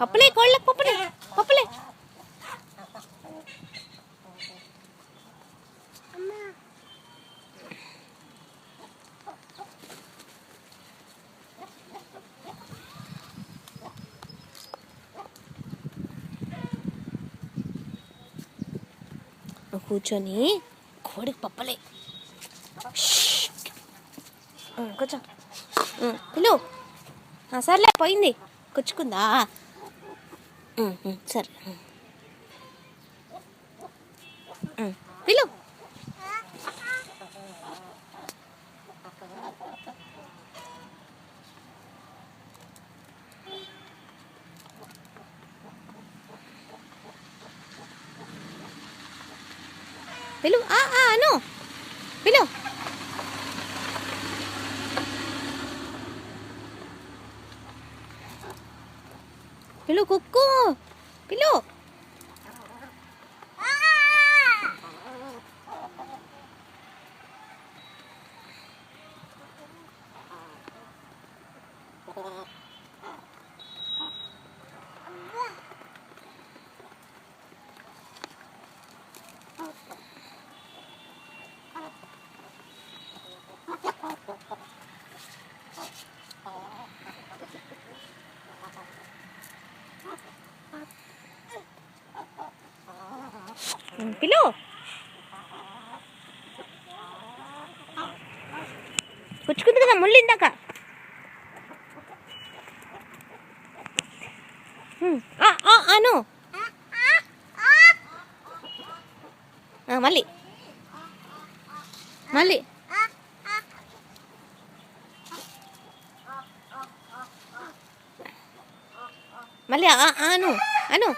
పప్పులే, కోళ్ళకి పప్పులే, పప్పులే. కూర్చొని కోడికి పప్పలే. కొంచెం పిలు. సర్లే, పోయింది, కూర్చుకుందా. సరే పిలు. పిలు అను, పిలు. పిలు, కుక్కు, పిలు. పిలు. పుచ్చుకుంది కదా ముళ్ళు ఇందాక. అను, మళ్ళీ మళ్ళీ మళ్ళీ అను, అను,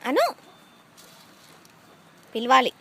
అను, పిలవాలి.